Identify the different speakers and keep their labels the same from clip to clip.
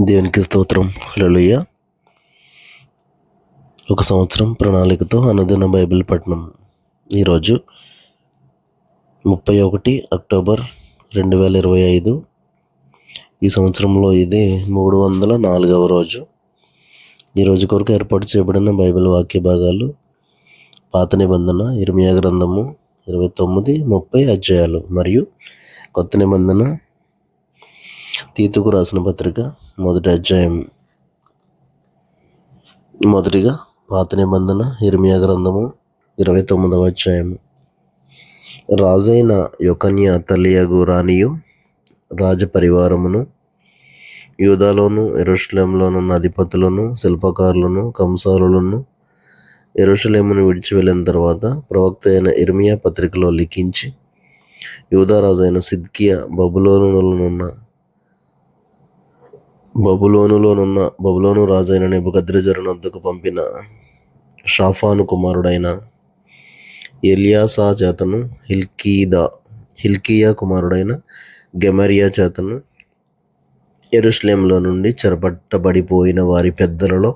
Speaker 1: దేవునికి స్తోత్రం. హల్లెలూయా. ఒక సంవత్సరం ప్రణాళికతో అనుదిన బైబిల్ పఠనం. ఈరోజు 31 అక్టోబర్ 2025. ఈ సంవత్సరంలో ఇది 304వ రోజు. ఈరోజు కొరకు ఏర్పాటు చేయబడిన బైబిల్ వాక్య భాగాలు పాత నిబంధన ఇర్మియా గ్రంథము 29, 30 అధ్యాయాలు మరియు కొత్త నిబంధన తీతుకు రాసిన పత్రిక 1వ అధ్యాయం. మొదటిగా పాత నిబంధన ఇర్మియా గ్రంథము 29వ అధ్యాయము. రాజైన యొకన్య తల్లియగు రాణియు రాజపరివారమును యూదాలోను యెరూషలేములోనున్న అధిపతులను శిల్పకారులను కంసాలులను యెరూషలేమును విడిచి వెళ్ళిన తర్వాత ప్రవక్త అయిన ఇర్మియా పత్రికలో లిఖించి యూదా రాజైన సిద్కియా బబులోను రాజైన నెబుకద్రెజరు వద్దకు పంపిన షాఫాను కుమారుడైన ఎల్యాసా చేతను హిల్కీయా కుమారుడైన గెమరియా చేతను యెరూషలేములో నుండి చెరపట్టబడిపోయిన వారి పెద్దలలో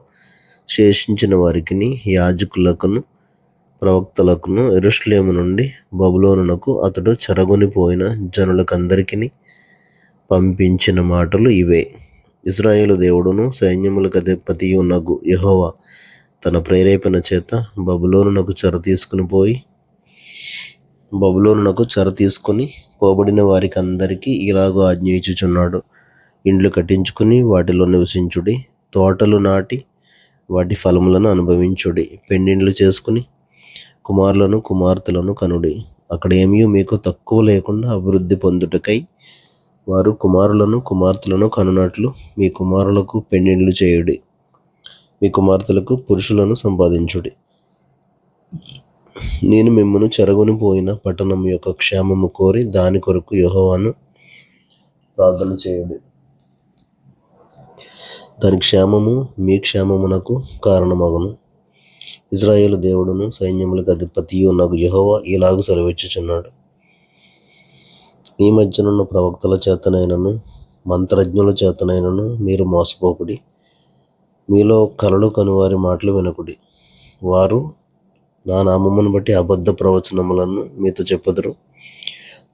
Speaker 1: శేషించిన వారికిని యాజకులకును ప్రవక్తలకును యెరూషలేము నుండి బబులోనునకు అతడు చెరగొనిపోయిన జనులకందరికీ పంపించిన మాటలు ఇవే. ఇశ్రాయేలు దేవుడును సైన్యములకు అధిపతియునగు యెహోవా తన ప్రేరేపణ చేత బబులోనునకు చెర తీసుకుని పోబడిన వారికి అందరికీ ఇలాగూ ఆజ్ఞ ఇచ్చుచున్నాడు. ఇండ్లు కట్టించుకుని వాటిలో నివసించుడి, తోటలు నాటి వాటి ఫలములను అనుభవించుడి, పెండిండ్లు చేసుకుని కుమారులను కుమార్తెలను కనుడి. అక్కడేమీ మీకు తక్కువ లేకుండా అభివృద్ధి పొందుటకై వారు కుమారులను కుమార్తెలను కనునట్లు మీ కుమారులకు పెండిండ్లు చేయుడి, మీ కుమార్తెలకు పురుషులను సంపాదించుడి. నేను మిమ్మును చెరగొనిపోయిన పట్టణం యొక్క క్షేమము కోరి దాని కొరకు యెహోవాను ప్రార్థన చేయుడి. దాని క్షేమము మీ క్షేమమునకు కారణమగును. ఇశ్రాయేలు దేవుడును సైన్యములకు అధిపతియునగు యెహోవా ఇలాగు సెలవిచ్చుచున్నాడు. మీ మధ్యనున్న ప్రవక్తల చేతనైనను మంత్రజ్ఞుల చేతనైనను మీరు మోసపోకుడి. మీలో కలలు కనువారి మాటలు వినకుడి. వారు నా నామమును బట్టి అబద్ధ ప్రవచనములను మీతో చెప్పుదురు.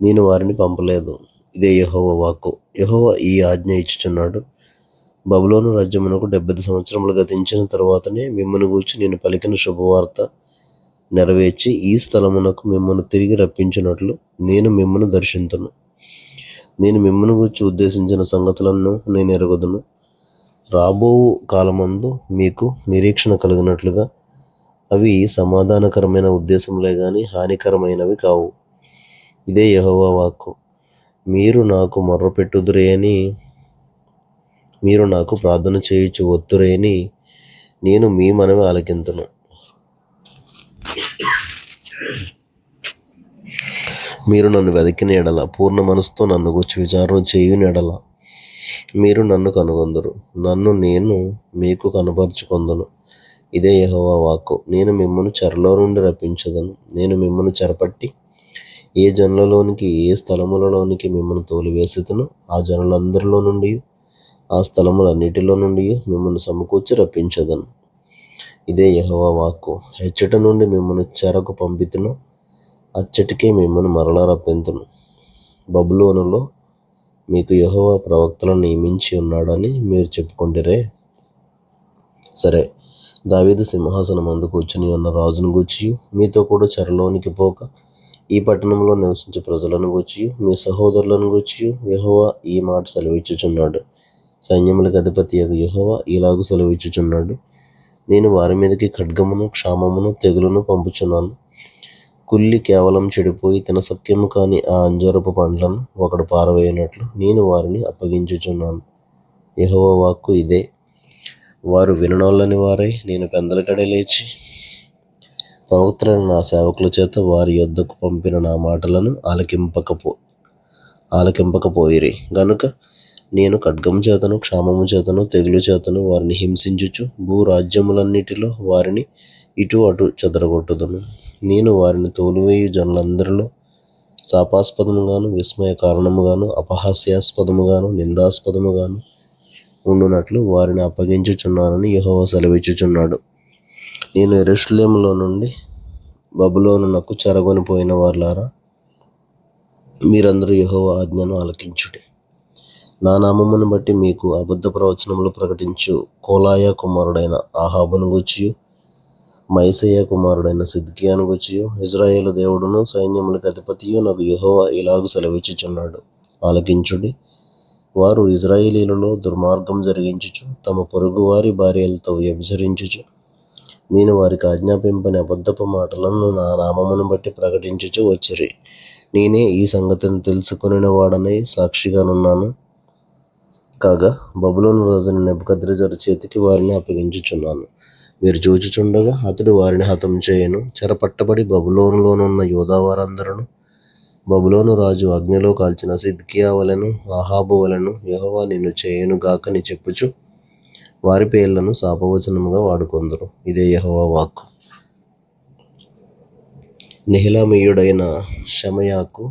Speaker 1: నేను వారిని పంపలేదు. ఇదే యెహోవా వాక్కు. యెహోవా ఈ ఆజ్ఞ ఇచ్చుచున్నాడు. బబులోను రాజ్యమునకు 70 సంవత్సరములు గతించిన తరువాతనే మిమ్మును గూర్చి నేను పలికిన శుభవార్త నెరవేర్చి ఈ స్థలమునకు మిమ్మును తిరిగి రప్పించినట్లు నేను మిమ్మును దర్శింతును. నేను మిమ్మును గూర్చి ఉద్దేశించిన సంగతులను నేను ఎరుగుదును. రాబో కాలమందు మీకు నిరీక్షణ కలిగినట్లుగా అవి సమాధానకరమైన ఉద్దేశములే గాని హానికరమైనవి కావు. ఇదే యెహోవా వాక్కు. మీరు నాకు మొర్రపెట్టుదురే అని, మీరు నాకు ప్రార్థన చేయుచు వత్తురే అని నేను మీ మనవి ఆలకింతును. మీరు నన్ను వెతికిన ఎడల, పూర్ణ మనసుతో నన్ను గూర్చి విచారణ చేయుని ఎడల మీరు నన్ను కనుగొందురు. నన్ను నేను మీకు కనపరుచుకొందును. ఇదే యెహోవా వాక్కు. నేను మిమ్మును చెరలో నుండి రప్పించదను. నేను మిమ్మును చెరపట్టి ఏ జనులలోనికి ఏ స్థలములలోనికి మిమ్మును తోలివేసెదనో ఆ జనులందరిలో నుండి ఆ స్థలములన్నిటిలో నుండి మిమ్మును సమకూర్చి రప్పించదను. ఇదే యెహోవా వాక్కు. ఎచ్చట నుండి మిమ్మును చెరకు పంపితునో అచ్చటికే మిమ్మును మరలా రప్పింతును. బబులోనులో మీకు యెహోవా ప్రవక్తలను నియమించి ఉన్నాడని మీరు చెప్పుకొంటిరే. సరే, దావీదు సింహాసనం అందు కూర్చుని ఉన్న రాజును గూర్చి మీతో కూడా చెరలోనికి పోక ఈ పట్టణంలో నివసించే ప్రజలను గూర్చి మీ సహోదరులను గూర్చి యెహోవా ఈ మాట సెలవిచ్చుచున్నాడు. సైన్యములకు అధిపతియగు యెహోవా ఇలాగు సెలవిచ్చుచున్నాడు. నేను వారి మీదకి ఖడ్గమును క్షామమును తెగులును పంపుచున్నాను. కుళ్ళి కేవలం చెడిపోయి తినసఖ్యము కాని ఆ అంజూరపు పండ్లను ఒకడు పారవేయనట్లు నేను వారిని అప్పగించుచున్నాను. యెహోవా వాక్కు ఇదే. వారు విననొల్లని వారై నేను పెందలకడే లేచి ప్రవక్తలను నా సేవకుల చేత వారి యొద్దకు పంపిన నా మాటలను ఆలకింపకపోయిరి గనుక నేను ఖడ్గము చేతను క్షామము చేతను తెగులు చేతను వారిని హింసించుచు భూరాజ్యములన్నిటిలో వారిని ఇటు అటు చెదరగొట్టుదును. నేను వారిని తోలివేయు జనులందరిలో శాపాస్పదముగాను విస్మయ కారణముగాను అపహాస్యాస్పదముగాను నిందాస్పదముగాను ఉండునట్లు వారిని అప్పగించుచున్నానని యెహోవా సెలవిచ్చుచున్నాడు. నేను యెరూషలేములో నుండి బబులోనునకు చెరగొని పోయిన వారులారా, మీరందరూ యెహోవా ఆజ్ఞను ఆలకించుడి. నా నామమును బట్టి మీకు అబద్ధ ప్రవచనములు ప్రకటించు కోలాయ కుమారుడైన ఆహాబును గూర్చియు, మైసయ్య కుమారుడైన సిద్కియాను గూర్చియు, ఇజ్రాయేలు దేవుడును సైన్యములకు అధిపతియు నాకు యెహోవా ఇలాగు సెలవిచ్చుచున్నాడు, ఆలకించుడి. వారు ఇజ్రాయేలీలలో దుర్మార్గం జరిగించుచు, తమ పొరుగువారి భార్యలతో వ్యభిచరించుచు, నేను వారికి ఆజ్ఞాపింపని అబద్ధపు మాటలను నా నామమును బట్టి ప్రకటించుచు వచ్చిరి. నేనే ఈ సంగతిని తెలుసుకొనిన వాడనై సాక్షిగానున్నాను. కాగా బబులోను రాజుని నెబుకద్రెజరు చేతికి వారిని అప్పగించుచున్నాను. మీరు చూచుచుండగా అతడు వారిని హతం చేయను. చెరపట్టబడి బబులోనులోనున్న యూదా వారందరూ బబులోను రాజు అగ్నిలో కాల్చిన సిద్కియా వలెను ఆహాబు వలెను యెహోవా నిన్ను చేయును గాకని చెప్పుచు వారి పేర్లను శాపవచనముగా వాడుకొందురు. ఇదే యెహోవా వాక్కు. నెహిలామీయుడైన షమయాకు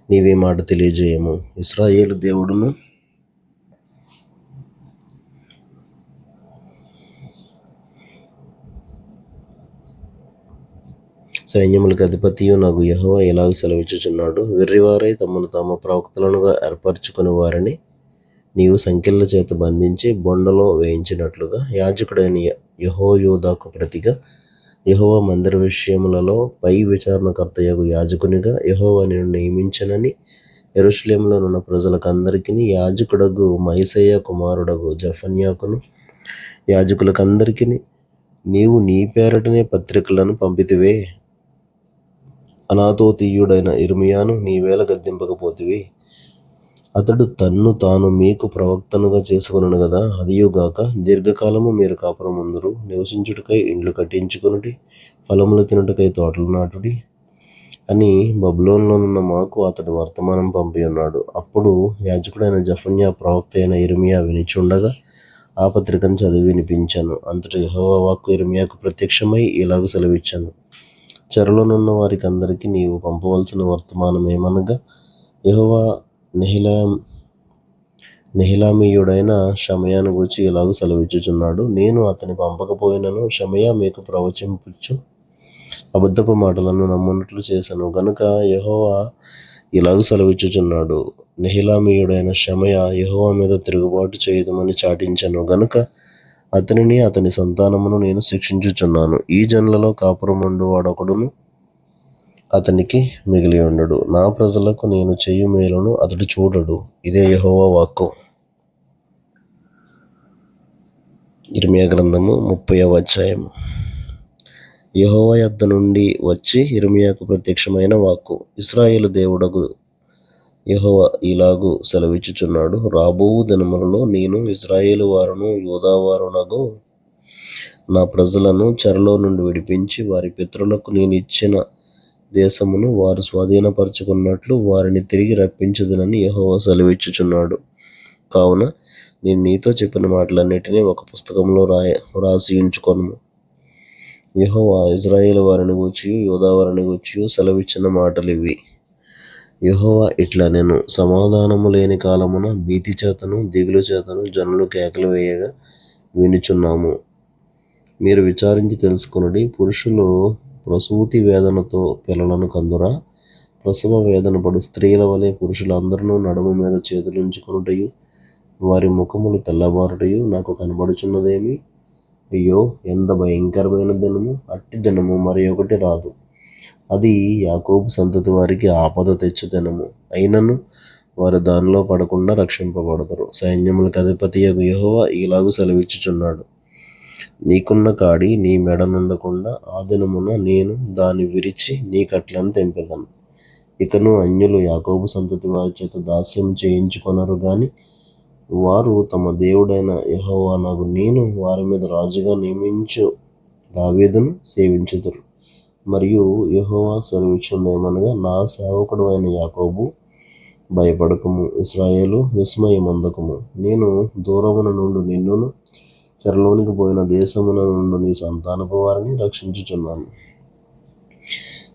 Speaker 1: నీవీ మాట తెలియజేయము. ఇశ్రాయేలు దేవుడును సైన్యములకు అధిపతియు నాకు యెహోవా ఇలాగ సెలవిచ్చుచున్నాడు, వెర్రివారై తమను తాము ప్రవక్తలనుగా ఏర్పరచుకుని వారిని నీవు సంకెళ్ళ చేత బంధించి బొండలో వేయించినట్లుగా యాజకుడైన యెహోయాదాకు ప్రతిగా యెహోవా మందిర విషయములలో పై విచారణకర్తయగు యాజకునిగా యెహోవా నిన్ను నియమించనని యెరూషలేములోనున్న ప్రజలకందరికీ యాజకుడగు మైసయ్య కుమారుడగు జెఫన్యాకును యాజకులకందరికీ నీవు నీ పేరటనే పత్రికలను పంపితివే. అనాతోతీయుడైన ఇర్మియాను నీవేళ గద్దింపకపోతివి. అతడు తన్ను తాను మీకు ప్రవక్తనుగా చేసుకొనును గదా. అదియుగాక దీర్ఘకాలము మీరు కాపురముందురు, నివసించుటకై ఇండ్లు కట్టించుకొనుడి, ఫలములు తినుటకై తోటలు నాటుడి అని బబులోనులోనున్న మాకు అతడు వర్తమానం పంపి ఉన్నాడు. అప్పుడు యాజకుడైన జెఫన్యా ప్రవక్త అయిన ఇర్మియా వినిచుండగా ఆ పత్రికను చదివి వినిపించాను. అంతటా యెహోవా వాక్కు ఇర్మియాకు ప్రత్యక్షమై ఇలాగ సెలవిచ్చాను, చెరలోనున్న వారికి అందరికీ నీవు పంపవలసిన వర్తమానం ఏమనగా, యెహోవా నెహిలామీయుడైన షమయాను గూర్చి ఇలాగ సెలవిచ్చుచున్నాడు, నేను అతని పంపకపోయినను షమయా మీకు ప్రవచింపుచు అబద్ధపు మాటలను నమ్మునట్లు చేశాను గనుక యెహోవా ఇలాగ సెలవిచ్చుచున్నాడు, నెహిలామీయుడైన షమయా యెహోవా మీద తిరుగుబాటు చేయదుమని చాటించాను గనుక అతనిని అతని సంతానమును నేను శిక్షించుచున్నాను. ఈ జనులలో కాపురముండు వాడొకడును అతనికి మిగిలి ఉండడు. నా ప్రజలకు నేను చేయు మేలును అతడు చూడడు. ఇదే యెహోవా వాక్కు. ఇర్మియా గ్రంథము 30వ అధ్యాయము. యెహోవా యొద్ద నుండి వచ్చి ఇర్మియాకు ప్రత్యక్షమైన వాక్కు. ఇశ్రాయేలు దేవుడగు యెహోవా ఇలాగు సెలవిచ్చుచున్నాడు, రాబోవు దినములలో నేను ఇశ్రాయేలు వారును యూదా వారునగు నా ప్రజలను చెరలో నుండి విడిపించి వారి పితరులకు నేను ఇచ్చిన దేశమును వారు స్వాధీనపరచుకున్నట్లు వారిని తిరిగి రప్పించుదునని యెహోవా సెలవిచ్చుచున్నాడు. కావున నేను నీతో చెప్పిన మాటలన్నిటినీ ఒక పుస్తకంలో రాసి ఉంచుకొనుము. యెహోవా ఇశ్రాయేలు వారిని గూర్చియు యూదా వారిని గూర్చియు సెలవిచ్చిన మాటలివి. యెహోవా ఇట్లా నేను సమాధానము లేని కాలమున భీతి చేతను దిగులు చేతను జనులు కేకలు వేయగా వినుచున్నాము. మీరు విచారించి తెలుసుకొనుడి. పురుషులు ప్రసూతి వేదనతో పిల్లలను కందురా? ప్రసవ వేదన పడు స్త్రీల వలె పురుషులందరూ నడుము మీద చేతులుంచుకొనుటయు వారి ముఖములు తెల్లబారుటయు నాకు కనబడుచున్నదేమి? అయ్యో, ఎంత భయంకరమైన దినము! అట్టి దినము మరి ఒకటి రాదు. అది యాకోబు సంతతి వారికి ఆపద తెచ్చు దినము. అయినను వారు దానిలో పడకుండా రక్షింపబడతారు. సైన్యములకు అధిపతియగు యెహోవా ఇలాగు సెలవిచ్చుచున్నాడు, నీకున్న కాడి నీ మెడ నుండకుండా ఆ దినమున నేను దాన్ని విరిచి నీ కట్లను తెంపెదను. ఇకను అన్యులు యాకోబు సంతతి వారి చేత దాస్యం చేయించుకొనరు గాని వారు తమ దేవుడైన యెహోవానగు నేను వారి మీద రాజుగా నియమించు దావీదును సేవించుదురు. మరియు యెహోవా సెలవిచ్చున్నదేమనగా, నా సేవకుడు అయిన యాకోబు భయపడకము, ఇశ్రాయేలు విస్మయమొందకము. నేను దూరమున నుండి నిన్నును చెరలోనికి పోయిన దేశమున నుండి నీ సంతానపు వారిని రక్షించుచున్నాను.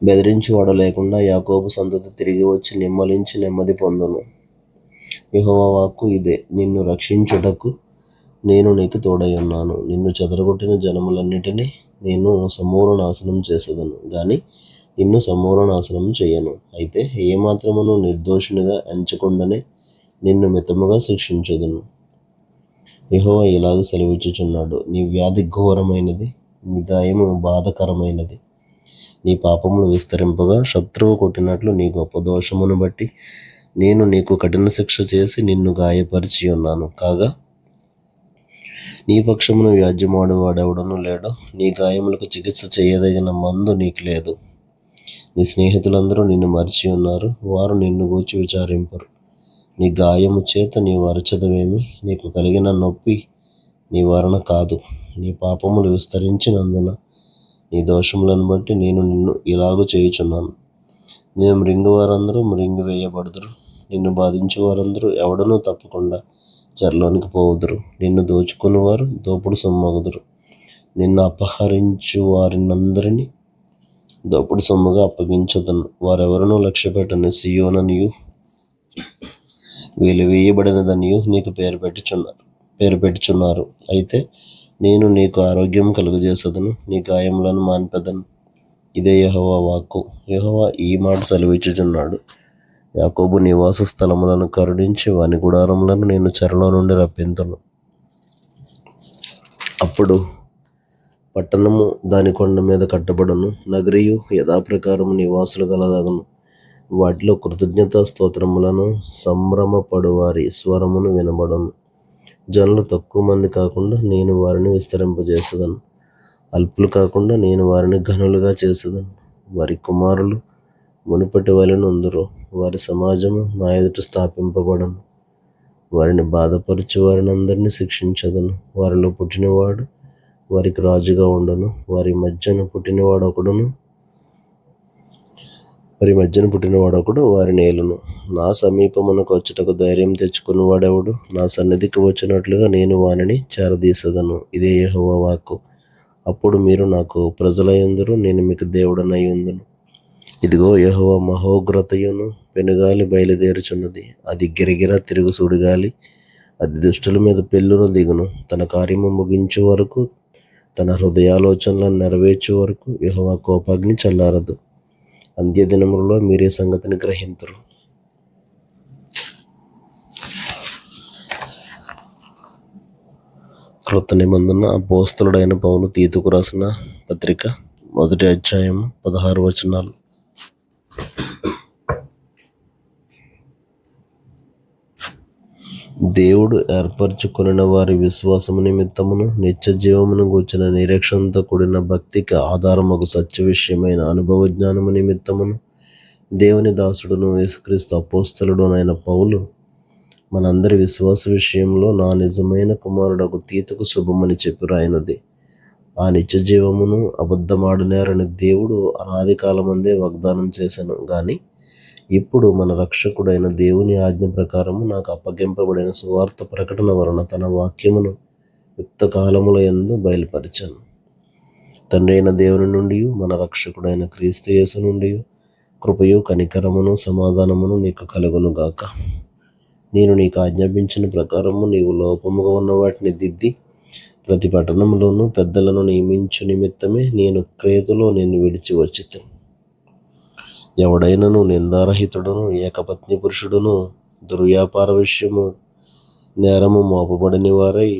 Speaker 1: బెదిరించువాడు లేకుండా యాకోబు సంతతి తిరిగి వచ్చి నిమ్మలించి నెమ్మది పొందును. యెహోవా వాక్కు ఇదే. నిన్ను రక్షించుటకు నేను నీకు తోడై ఉన్నాను. నిన్ను చెదరగొట్టిన జనములన్నిటినీ నేను సమూల నాశనం చేసేదను, గాని నిన్ను సమూల నాశనం చేయను. అయితే ఏమాత్రమును నిర్దోషినిగా ఎంచకుండానే నిన్ను మితముగా శిక్షించుదును. యెహోవా ఇలాగ సెలవిచ్చుచున్నాడు, నీ వ్యాధి ఘోరమైనది, నీ గాయము బాధకరమైనది. నీ పాపములు విస్తరింపగా శత్రువు కొట్టినట్లు నీ గొప్ప దోషమును బట్టి నేను నీకు కఠిన శిక్ష చేసి నిన్ను గాయపరిచి ఉన్నాను. కాగా నీ పక్షమును వ్యాజ్యమాడు వాడెవడనూ లేడు. నీ గాయములకు చికిత్స చేయదగిన మందు నీకు లేదు. నీ స్నేహితులందరూ నిన్ను మరిచి ఉన్నారు, వారు నిన్ను గూర్చి విచారింపరు. నీ గాయము చేత నీవు అరచదవేమి? నీకు కలిగిన నొప్పి నీ వలన కాదు. నీ పాపములు విస్తరించినందున నీ దోషములను బట్టి నేను నిన్ను ఇలాగూ చేయుచున్నాను. నేను మృంగు వారందరూ మృంగి వేయబడుదురు. నిన్ను బాధించు వారందరూ ఎవడనూ తప్పకుండా చెరలోనికి పోవుదురు. నిన్ను దోచుకుని వారు దోపుడు సొమ్మగుదురు. నిన్ను అపహరించు వారినందరినీ దోపుడు సొమ్ముగా అప్పగించదను. వారెవరనూ లక్ష్యపెట్టని సియోననియు వెలివేయబడినదనియు నీకు పేరు పెట్టుచున్నారు. అయితే నేను నీకు ఆరోగ్యం కలుగజేసదను, నీ గాయములను మాన్పెదను. ఇదే యెహోవా వాక్కు. యెహోవా ఈ మాట సెలవిచ్చుచున్నాడు, యాకోబు నివాస స్థలములను కరుణించి వాని గుడారములను నేను చెరలో నుండి రప్పింతును. అప్పుడు పట్టణము దాని కొండ మీద కట్టబడును, నగరియు యథాప్రకారము నివాసులు గలదగును. వాటిలో కృతజ్ఞతా స్తోత్రములను సంభ్రమపడు వారి స్వరమును వినబడును. జనులు తక్కువ మంది కాకుండా నేను వారిని విస్తరింపజేసేదను, అల్పులు కాకుండా నేను వారిని ఘనులుగా చేసేదను. వారి కుమారులు మునుపటి వలెనుందురు, వారి సమాజము నా ఎదుట స్థాపింపబడను. వారిని బాధపరచు వారినందరినీ శిక్షించదను. వారిలో పుట్టినవాడు వారికి రాజుగా ఉండను. వారి మధ్యన పుట్టినవాడొకడు వారిని ఏలును. నా సమీపమునకు వచ్చుటకు ధైర్యం తెచ్చుకుని వాడెవడు? నా సన్నిధికి వచ్చినట్లుగా నేను వానిని చేరదీసెదను. ఇదే యెహోవా వాక్కు. అప్పుడు మీరు నాకు ప్రజలయ్యుందురు, నేను మీకు దేవుడనయ్యుందును. ఇదిగో యెహోవా మహోగ్రతయును పెనుగాలి బయలుదేరుచున్నది. అది గిరగిర తిరుగు సుడిగాలి. అది దుష్టుల మీద పెళ్ళును దిగును. తన కార్యము ముగించు వరకు, తన హృదయాలోచనలను నెరవేర్చు వరకు యెహోవా కోపాగ్ని చల్లారదు. అంత్యదినములలో మీరే సంగతిని గ్రహింతురు. క్రొత్త నిబంధన అపోస్తలుడైన పౌలు తీతుకు రాసిన పత్రిక 1వ అధ్యాయం 16 వచనాలు. దేవుడు ఏర్పరచుకొనిన వారి విశ్వాసము నిమిత్తమును నిత్య జీవమును గూర్చిన నిరీక్షణతో కూడిన భక్తికి ఆధారమగు సత్య విషయమైన అనుభవ జ్ఞానము నిమిత్తమును దేవుని దాసుడును యేసుక్రీస్తు అపోస్తలుడునైన పౌలు మనందరి విశ్వాస విషయంలో నా నిజమైన కుమారుడకు తీతుకు శుభమని చెప్పి రాయినది. ఆ నిత్య జీవమును అబద్ధమాడనేరని దేవుడు అనాది కాలమందే వాగ్దానం చేశాను. గాని ఇప్పుడు మన రక్షకుడైన దేవుని ఆజ్ఞ ప్రకారము నాకు అప్పగింపబడిన సువార్త ప్రకటన వలన తన వాక్యమును యుక్త కాలముల యందు బయలుపరిచాను. తండ్రి అయిన దేవుని నుండి, మన రక్షకుడైన క్రీస్తు యేసు నుండి కృపయు కనికరమును సమాధానమును నీకు కలుగును గాక. నేను నీకు ఆజ్ఞాపించిన ప్రకారము నీవు లోపముగా ఉన్న వాటిని దిద్ది ప్రతి పట్టణంలోనూ పెద్దలను నియమించు నిమిత్తమే నేను క్రేతులో నిన్ను విడిచి వచ్చితిని. ఎవడైనను నిందారహితుడును ఏకపత్ని పురుషుడును దుర్వ్యాపార విషయము నేరము మోపబడిన వారై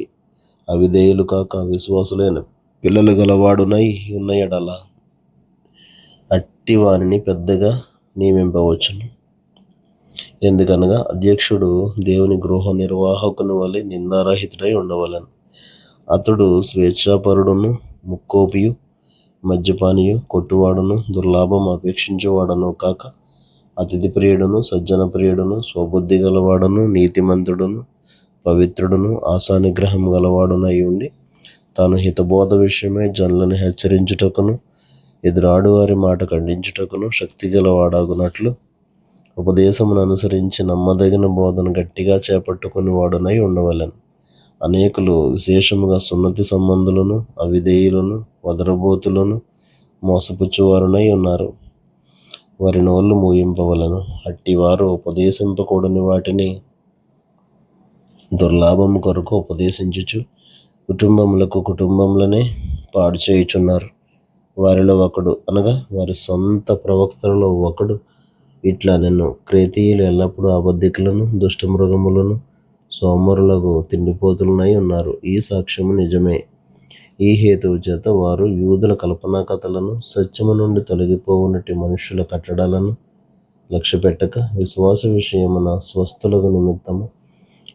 Speaker 1: అవిధేయులు కాక విశ్వాసులైన పిల్లలు గలవాడునై ఉన్న ఎడల అట్టి వారిని పెద్దగా నియమింపవచ్చును. ఎందుకనగా అధ్యక్షుడు దేవుని గృహ నిర్వాహకుని వలె నిందారహితుడై ఉండవలెను. అతడు స్వేచ్ఛాపరుడును, ముక్కోపియు, మద్యపానియు, కొట్టువాడును, దుర్లాభం అపేక్షించువాడును కాక అతిథి ప్రియుడును, సజ్జన ప్రియుడును, స్వబుద్ధి గలవాడును, నీతిమంతుడును, పవిత్రుడును, ఆశానిగ్రహం గలవాడునై ఉండి తాను హితబోధ విషయమై జనులను హెచ్చరించుటకును ఎదురాడు వారి మాట ఖండించుటకును శక్తి గలవాడాగునట్లు ఉపదేశమును అనుసరించి నమ్మదగిన బోధన గట్టిగా చేపట్టుకుని వాడునై ఉండవలెను. అనేకులు విశేషముగా సున్నతి సంబంధులను, అవిధేయులను, వదరబోతులను, మోసపుచ్చువారునై ఉన్నారు. వారి నోళ్ళు మూయింపవలను. అట్టివారు ఉపదేశింపకూడని వాటిని దుర్లాభము కొరకు ఉపదేశించుచు కుటుంబములనే పాడు చేయుచున్నారు. వారిలో ఒకడు, అనగా వారి సొంత ప్రవక్తలలో ఒకడు ఇట్లా నిన్ను, క్రేతీయులు ఎల్లప్పుడూ అబద్ధికులను, దుష్టమృగములను, సోమరులకు తిండిపోతులనై ఉన్నారు. ఈ సాక్ష్యము నిజమే. ఈ హేతువు చేత వారు యూదుల కల్పనా కథలను, సత్యము నుండి తొలగిపోవునటి మనుష్యుల కట్టడాలను లక్ష్యపెట్టక విశ్వాస విషయమున స్వస్థులకు నిమిత్తము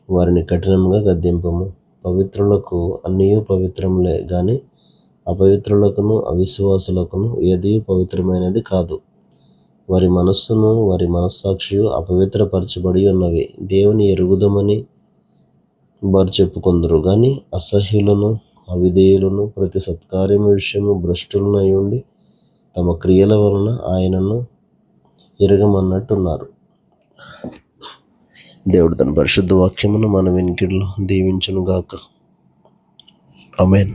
Speaker 1: వారిని కఠినంగా గద్దింపము. పవిత్రులకు అన్నియు పవిత్రములే గాని అపవిత్రులకును అవిశ్వాసులకును ఏది పవిత్రమైనది కాదు. వారి మనస్సును వారి మనస్సాక్షియు అపవిత్రపరచబడి ఉన్నవి. దేవుని ఎరుగుదమని వారు చెప్పుకొందురు గాని అసహ్యులను, అవిధేయులను, ప్రతి సత్కార్యము విషయము భ్రష్టులనై ఉండి తమ క్రియల వలన ఆయనను ఎరగమన్నట్టున్నారు. దేవుడు తన పరిశుద్ధ వాక్యమును మన వినికిడిలో దీవించునుగాక. ఆమేన్.